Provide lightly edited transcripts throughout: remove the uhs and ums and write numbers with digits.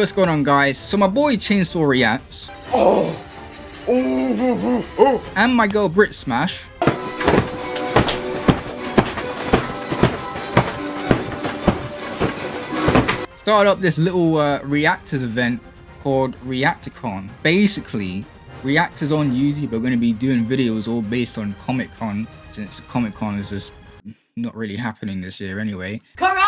what's going on, guys? So my boy Chainsaw reacts. And my girl Brit Smash. Started up this little reactors event called reactorcon. Basically, reactors on YouTube are going to be doing videos all based on Comic-Con, since Comic-Con is just not really happening this year anyway. Coronavirus!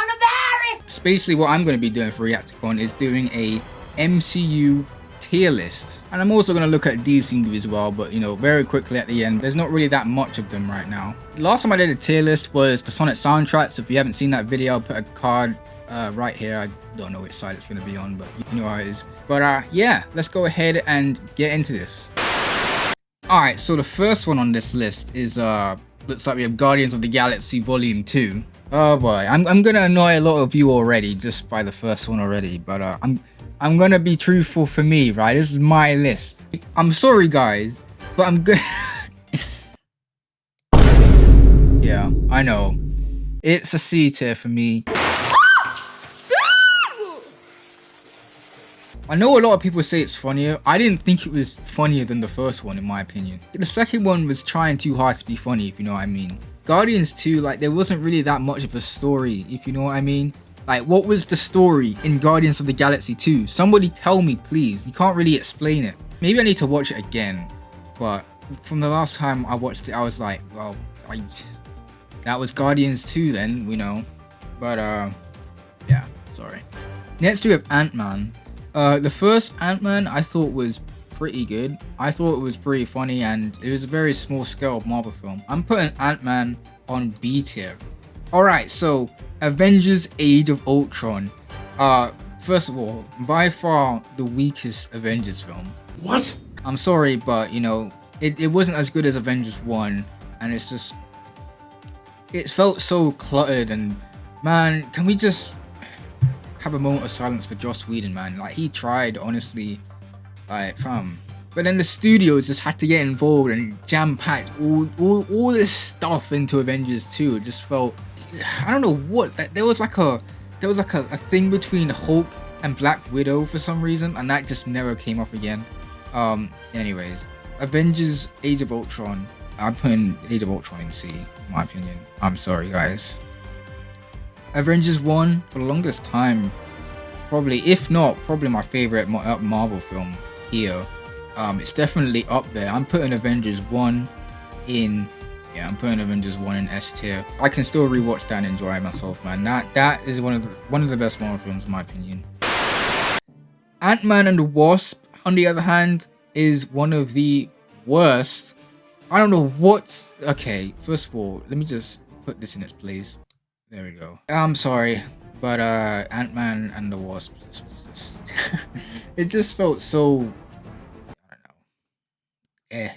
So basically what I'm going to be doing for reactorcon is doing a MCU tier list, and I'm also going to look at DC movies as well, but you know, very quickly at the end. There's not really that much of them right now. Last time I did a tier list was the Sonic soundtrack, so if you haven't seen that video, I'll put a card right here. I don't know which side it's going to be on, but you know how it is. But yeah, let's go ahead and get into this. Alright, so the first one on this list is looks like we have Guardians of the Galaxy Volume 2. Oh boy, I'm gonna annoy a lot of you already just by the first one already, but I'm gonna be truthful for me, right? This is my list. I'm sorry guys, but I'm good. Yeah, I know. It's a C tier for me. I know a lot of people say it's funnier. I didn't think it was funnier than the first one, in my opinion. The second one was trying too hard to be funny, if you know what I mean. Guardians 2, like, there wasn't really that much of a story, if you know what I mean. Like, what was the story in Guardians of the Galaxy 2? Somebody tell me, please. You can't really explain it. Maybe I need to watch it again. But from the last time I watched it, I was like, well, that was Guardians 2 then, you know. But, yeah, sorry. Next we have Ant-Man. The first Ant-Man I thought was pretty good. I thought it was pretty funny, and it was a very small scale Marvel film. I'm putting Ant-Man on B tier. Alright, so Avengers Age of Ultron. First of all, by far the weakest Avengers film. What? I'm sorry, but you know, it wasn't as good as Avengers 1, and it's just, it felt so cluttered, and man, can we just have a moment of silence for Joss Whedon, man? Like, he tried, honestly, like, fam. But then the studios just had to get involved and jam-packed all this stuff into Avengers 2. It just felt, I don't know what, there was like a thing between Hulk and Black Widow for some reason, and that just never came up again. Anyways, Avengers Age of Ultron. I'm putting Age of Ultron in C, in my opinion. I'm sorry, guys. Avengers 1, for the longest time, probably, if not, probably my favorite Marvel film here. It's definitely up there. I'm putting Avengers 1 in, yeah, I'm putting Avengers 1 in S tier. I can still rewatch that and enjoy myself, man. That is one of the best Marvel films, in my opinion. Ant-Man and the Wasp, on the other hand, is one of the worst. I don't know what's, okay, first of all, let me just put this in its place. There we go. I'm sorry, but Ant-Man and the Wasp, it just felt so, I don't know,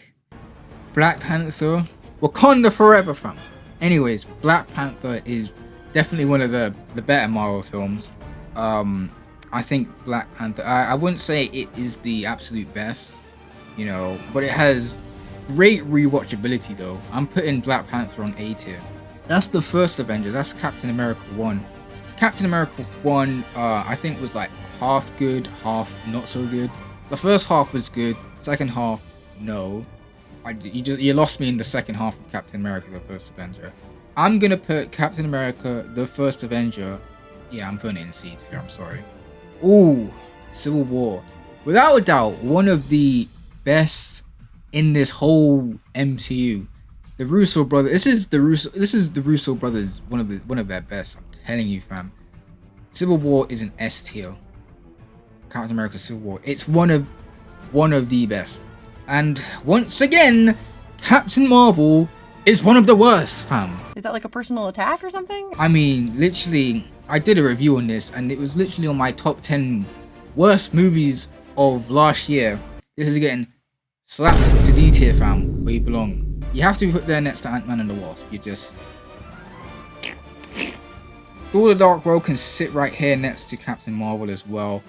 Black Panther, Wakanda forever, fam. Anyways, Black Panther is definitely one of the better Marvel films. I think Black Panther, I wouldn't say it is the absolute best, you know, but it has great rewatchability though. I'm putting Black Panther on A tier. That's the first Avenger. That's Captain America 1. Captain America 1, I think was like half good, half not so good. The first half was good. Second half, no. You lost me in the second half of Captain America, the first Avenger. I'm gonna put Captain America, the first Avenger. Yeah, I'm putting it in C tier. I'm sorry. Ooh, Civil War. Without a doubt, one of the best in this whole MCU. The Russo brothers. This is the Russo brothers. One of their best. I'm telling you, fam. Civil War is an S tier. Captain America: Civil War. It's one of the best. And once again, Captain Marvel is one of the worst, fam. Is that like a personal attack or something? I mean, literally, I did a review on this, and it was literally on my top 10 worst movies of last year. This is getting slapped to D tier, fam, where you belong. You have to be put there next to Ant-Man and the Wasp. You just, Thor: The Dark World can sit right here next to Captain Marvel as well.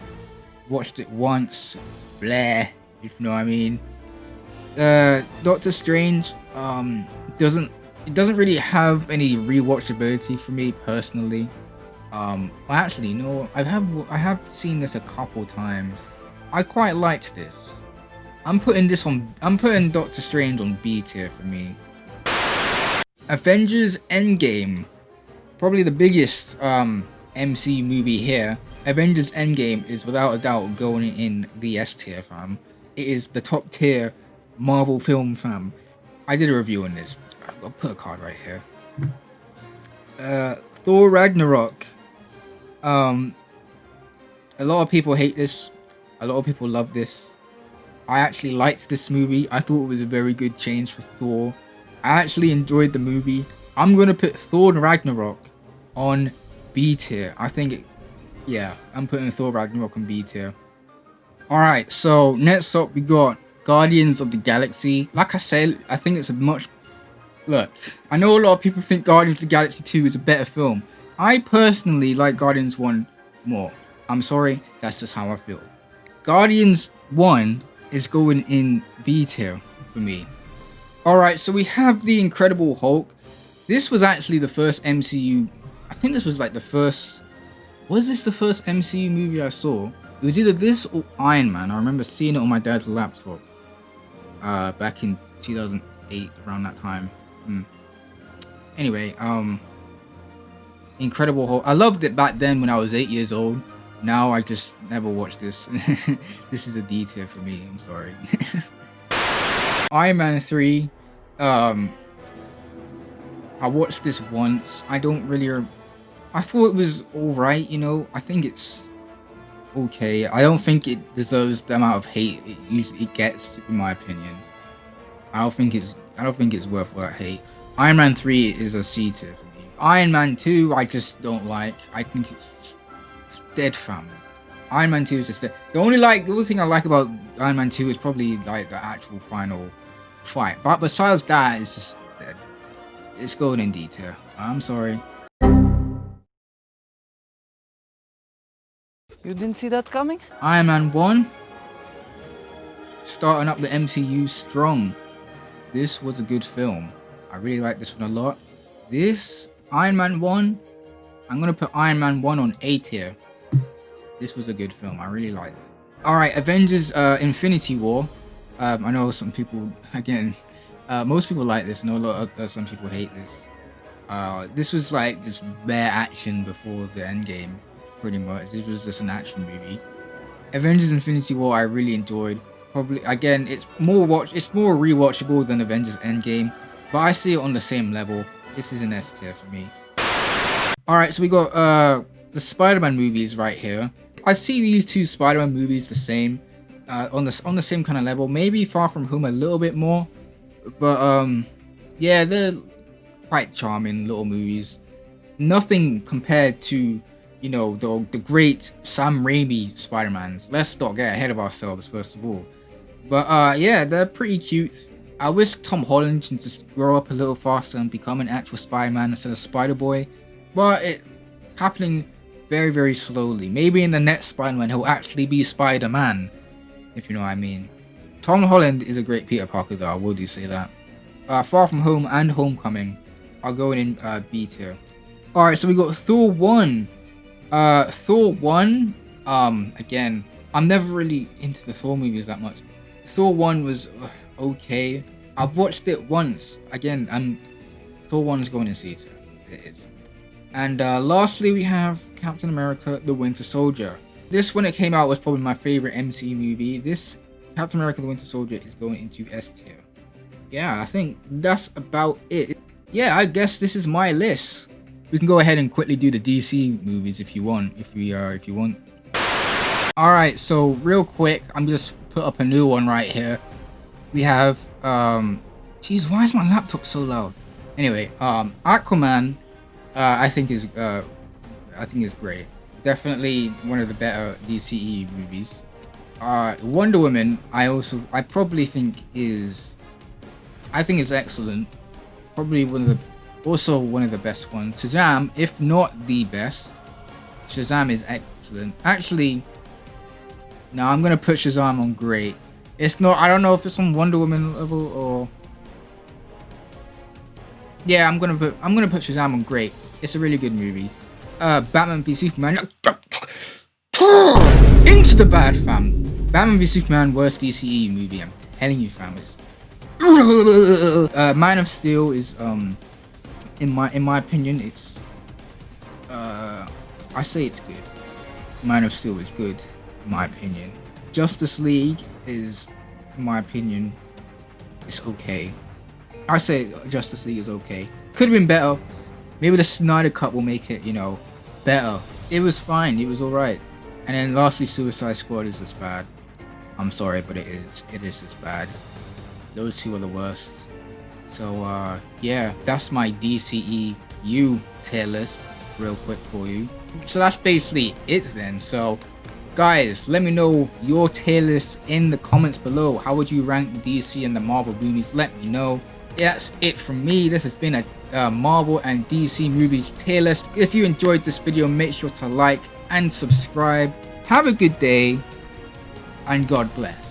Watched it once, bleh, if you know what I mean. Doctor Strange doesn't really have any rewatchability for me personally. Well, actually, no, I have seen this a couple times. I quite liked this. I'm putting Doctor Strange on B tier for me. Avengers Endgame, probably the biggest MC movie here. Avengers Endgame is without a doubt going in the S tier, fam. It is the top tier Marvel film, fam. I did a review on this. I'll put a card right here. Thor Ragnarok. A lot of people hate this. A lot of people love this. I actually liked this movie. I thought it was a very good change for Thor. I actually enjoyed the movie. I'm gonna put Thor Ragnarok on B tier. I think yeah, I'm putting Thor Ragnarok on B tier. Alright, so next up we got Guardians of the Galaxy. Like I said, I think it's a much... Look, I know a lot of people think Guardians of the Galaxy 2 is a better film. I personally like Guardians 1 more. I'm sorry, that's just how I feel. Guardians 1 is going in B tier for me. Alright, so we have The Incredible Hulk. This was actually the first MCU... I think this was like the first... Was this the first MCU movie I saw? It was either this or Iron Man. I remember seeing it on my dad's laptop. Back in 2008, around that time. Anyway, Incredible Hulk. I loved it back then when I was 8 years old. Now I just never watched this. This is a D tier for me, I'm sorry. Iron Man 3. I watched this once. I don't really... I thought it was alright, you know. I think it's okay. I don't think it deserves the amount of hate it gets, in my opinion. I don't think it's worth all that hate. Iron Man 3 is a C tier for me. Iron Man 2 I just don't like. I think it's dead, fam. Iron Man 2 is just dead. The only thing I like about Iron Man 2 is probably like the actual final fight. But besides that, it's just dead. It's going in D tier. I'm sorry. You didn't see that coming? Iron Man 1. Starting up the MCU strong. This was a good film. I really like this one a lot. This, Iron Man 1, I'm going to put Iron Man 1 on A tier. This was a good film. I really like it. Alright, Avengers Infinity War. I know some people, again, most people like this. I know a lot of some people hate this. This was like just bare action before the Endgame. Pretty much, this was just an action movie. Avengers Infinity War I really enjoyed. Probably again, it's more rewatchable than Avengers Endgame, but I see it on the same level. This is an S tier for me. Alright, so we got the Spider-Man movies right here. I see these two Spider-Man movies the same, on the same kind of level. Maybe Far From Home a little bit more, but yeah, they're quite charming little movies. Nothing compared to, you know, the great Sam Raimi Spider-Mans. Let's not get ahead of ourselves, first of all. But yeah, they're pretty cute. I wish Tom Holland can just grow up a little faster and become an actual Spider-Man instead of Spider-Boy. But it's happening very, very slowly. Maybe in the next Spider-Man he'll actually be Spider-Man, if you know what I mean. Tom Holland is a great Peter Parker though, I will do say that. Far From Home and Homecoming are going in B tier. Alright, so we got Thor 1. Thor 1, again, I'm never really into the Thor movies that much. Thor 1 was okay. I've watched it once. Again, Thor 1 is going in C tier. It is. And lastly, we have Captain America: The Winter Soldier. This, when it came out, was probably my favorite MCU movie. This Captain America: The Winter Soldier is going into S tier. Yeah, I think that's about it. Yeah, I guess this is my list. We can go ahead and quickly do the DC movies if you want. If you want. All right, so real quick, I'm just put up a new one right here. We have jeez, why is my laptop so loud? Anyway, Aquaman, I think is great. Definitely one of the better DCE movies. Wonder Woman, I probably think is excellent. Probably also one of the best ones. Shazam, if not the best. Shazam is excellent. Actually, no, I'm gonna put Shazam on great. It's not. I don't know if it's on Wonder Woman level or. Yeah, I'm gonna put Shazam on great. It's a really good movie. Batman v Superman. Into the bad, fam. Batman v Superman, worst DCE movie. I'm telling you, fam. It's Man of Steel is in my opinion, it's I say it's good. Man of Steel is good, in my opinion. Justice League is, in my opinion, it's okay. I say Justice League is okay. Could have been better. Maybe the Snyder Cut will make it, you know, better. It was fine. It was alright. And then lastly, Suicide Squad is just bad. I'm sorry, but it is. It is just bad. Those two are the worst. So yeah, that's my DCEU tier list real quick for you. So that's basically it then. So guys, let me know your tier list in the comments below. How would you rank the DC and the Marvel movies? Let me know. That's it from me. This has been a Marvel and DC movies tier list. If you enjoyed this video, make sure to like and subscribe. Have a good day and God bless.